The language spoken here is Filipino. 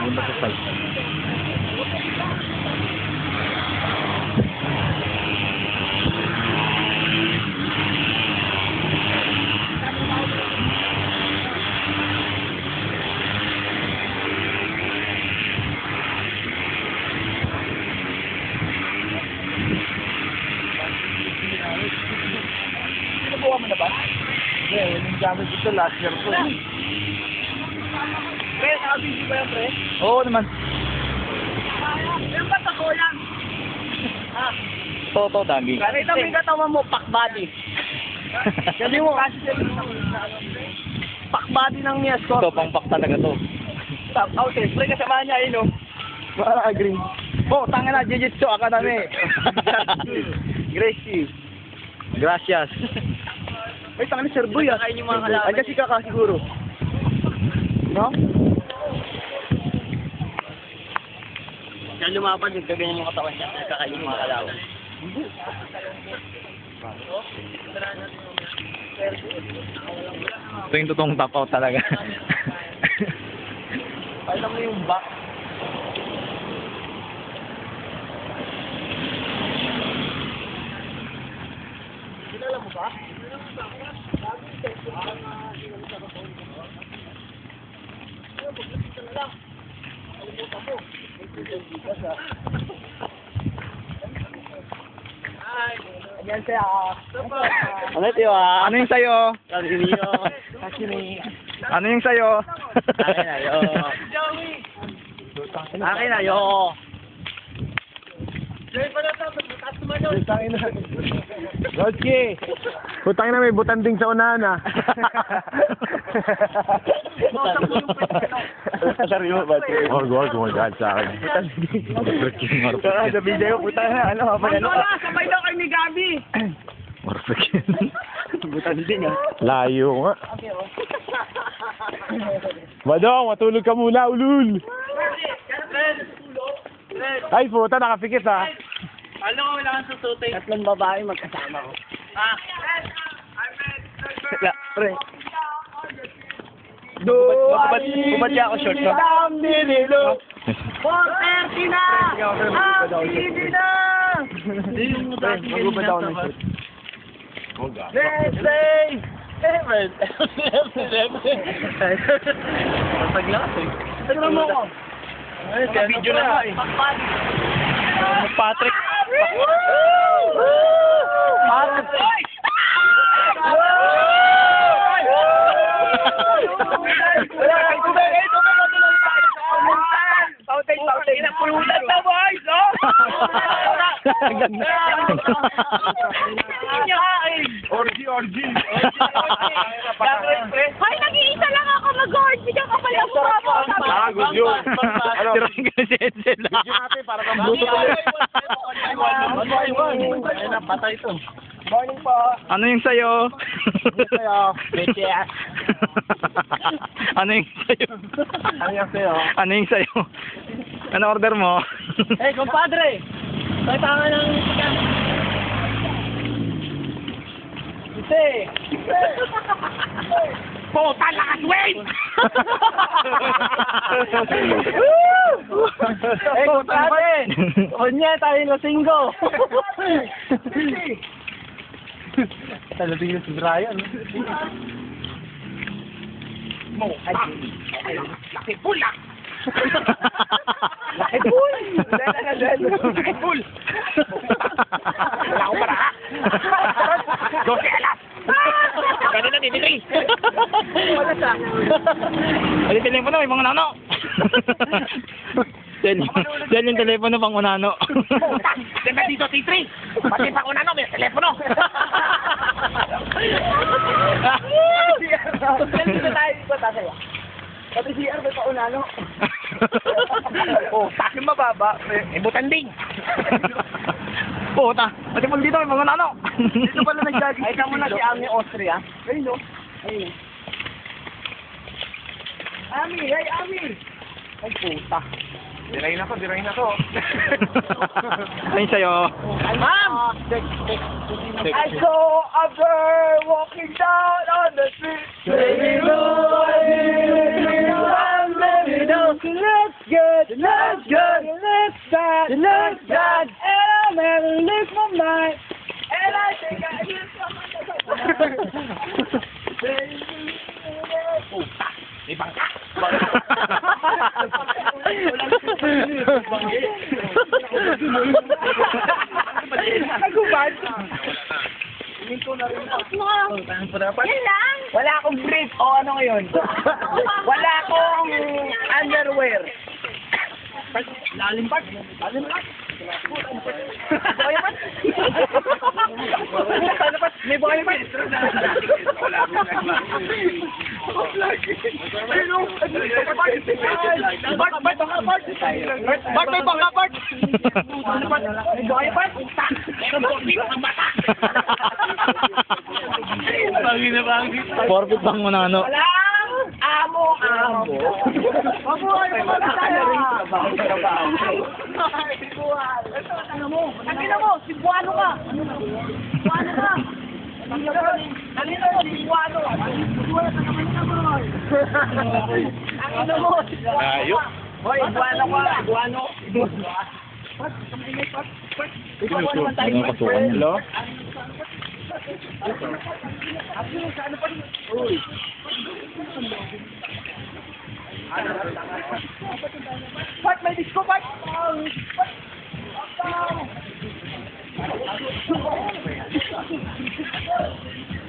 Punta sa site. Nabuha mo na ba? Yeah, yung gamit ito last year ko. Pre, nakabisi ba yan, pre? Oo naman. Yung ba't ako lang? Ah, Toto, dami. nakita mo yung katawan mo, pack body. Sabi mo, pack body ng Miasco. Ito, pang-pack talaga to. Top out eh. Pre, kasama niya yun, no? Para agree. Oh, tanga na, Jiu-Jitsu Academy. Gracie. Gracias. Ay, tanga ni Sir Boy, ah. Kain yung mga kalaban. Ay, kasi kaka siguro. No? Kaya lumapad, nagkaganyan yung katawan niya. Nagkakain yung mga kalaban. Ito yung totoong top out talaga. Pakita mo yung back. Kilala mo ba? Ayan siya. Ano ito ah? Ano yung sayo? Ano yung sayo? Akin na yo. Akin na yo. Rodski! Putang na may butanding sa unahan ah. Huwag gumagad sa akin. Sa video, putang na, ano, sabay daw kay ni Gabi. Morsakin. Butanding ah. Layo nga. Badong, matulog ka muna, ulul. Ay, puta, nakapikit ha. Ano ko wala kang susutay? Tatlong babae magkasama ko. Ah. Wala, pre. Bumati ako short, no? 4:30 na! Happy na! Magubad ako ng short. Let's say! Paglas eh. Ano mo ko? Video na nga eh. Patrick. Patrick! Pautin na pulutan na boys, no? Orgy. Hoy, nag-iisa lang ako mag-orgy ka pala sumama. Good yun. Tirahin ka si Edsel. Video natin para kang buto ko. Ayun na, patay ito. Morning po. Ano yung sayo? Leche. Ano yung sayo? Ano yung sa'yo? Ano yung sayo? Ano order mo? Hey, compadre! Kailangan ng sikat. Ite! Puta, lakas, wait! Hey, compadre! Onya, tayo lasinggo! Talating na si Brian. Laki pula! Laki pool! Laki pool! Wala akong para ka! 12 alas! Gano'n na dinili! Wala siya! Ay, telepono, may mga nano! Yan yung telepono pang unano. Diba dito, T3? Pati pang unano, may telepono! Dito tayo dito, tataya. Pati CR, may paunano. Oh, takin mababa. Butanding. Puta, pati pag dito may mga nano. Dito pala nag-jogging. Ay, tamo na si Ami Austria. Ayun, no? Ayun. Ami, hey, Ami! Ay, puta. Dirahin ako. Ayun sa'yo. Ma'am! I saw a girl walking down on the street. Baby, You look good, and I never lose my mind. And I think I just may bangka. Nagubad. Yan lang. Wala akong brief o ano ngayon. Wala akong underwear. Lalim pa. Lalim pa. May buhay pa. Bart, may bangka, Bart. Bart, may bangka, Bart. May buhay pa. Meron po, may mga mata. Forfeit bang mo na ano? Walang amo-amo. Mabuhay mo na tayo. Tangina mo, Cebuano ka. Cebuano ka. Tangina mo, Cebuano. Tangina mo. Ayok. Hoy, Cebuano ka. Cebuano. Ano kasukan niya? Hello? Bart, may disco, Bart.